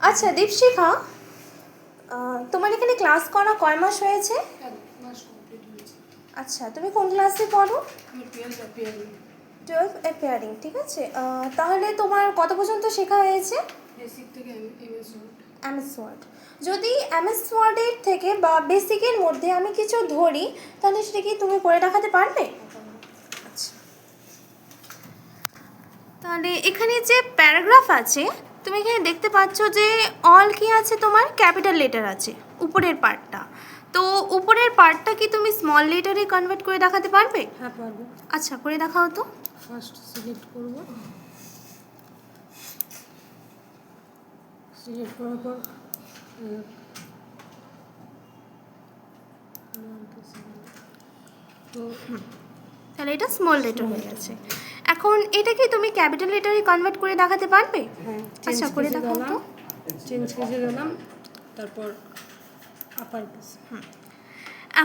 আচ্ছা দীপশিখা, তোমার এখানে ক্লাস করা কয় মাস হয়েছে? আচ্ছা, তুমি কোন ক্লাসে পড়ো? 12 অ্যাপিয়ারিং, ঠিক আছে। তাহলে তোমার কত পর্যন্ত শেখা হয়েছে? বেসিক থেকে এমএস ওয়ার্ড। যদি এমএস ওয়ার্ডের থেকে বা বেসিকের মধ্যে আমি কিছু ধরি, তাহলে সেটা কি তুমি করে দেখাতে পারবে? আচ্ছা, তাহলে এখানে যে প্যারাগ্রাফ আছে, তুমি এখানে দেখতে পাচ্ছ যে অল কি আছে, তোমার ক্যাপিটাল লেটার আছে উপরের পার্টটা। তো উপরের পার্টটা কি তুমি স্মল লেটারে কনভার্ট করে দেখাতে পারবে? হ্যাঁ পারবো। আচ্ছা, করে দেখাও তো। ফার্স্ট সিলেক্ট করব, সিলেক্ট করার পর তো তাহলে এটা স্মল লেটার হয়ে গেছে। এখন এটা কি তুমি ক্যাপিটাল লেটারে কনভার্ট করে দেখাতে পারবে? হ্যাঁ, আচ্ছা, করে দেখাও তো। চেঞ্জ কেসে গেলাম, তারপর আপার কেস।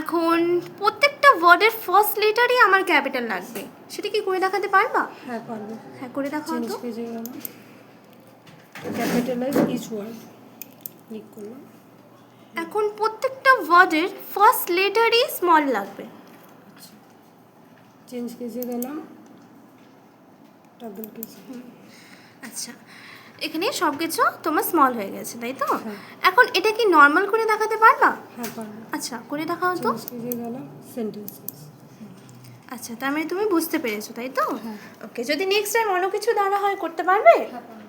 এখন প্রত্যেকটা ওয়ার্ডের ফার্স্ট লেটারই আমার ক্যাপিটাল লাগবে, সেটা কি করে দেখাতে পারবা? হ্যাঁ পারবো। হ্যাঁ, করে দেখাও চেঞ্জ তো। কেসে গেলাম, ক্যাপিটালাইজ ইচ ওয়ার্ড ক্লিক করলাম। এখন প্রত্যেকটা ওয়ার্ডের ফার্স্ট লেটারই স্মল লাগবে। চেঞ্জ কেসে গেলাম, ডাবল কেস। আচ্ছা, এখানে সব কিছু তোমার স্মল হয়ে গেছে, তাই তো? হ্যাঁ। এখন এটা কি নর্মাল করে দেখাতে পারবা? হ্যাঁ পারবো। আচ্ছা, করে দেখাও তো। চেঞ্জ কেসে গেলাম, সেন্টেন্স কেস। আচ্ছা, তার মানে তুমি বুঝতে পেরেছো, তাই তো? হ্যাঁ। ওকে, যদি নেক্সট টাইম অন্য কিছু দ্বারা হয় করতে পারবে? হ্যাঁ পারবো।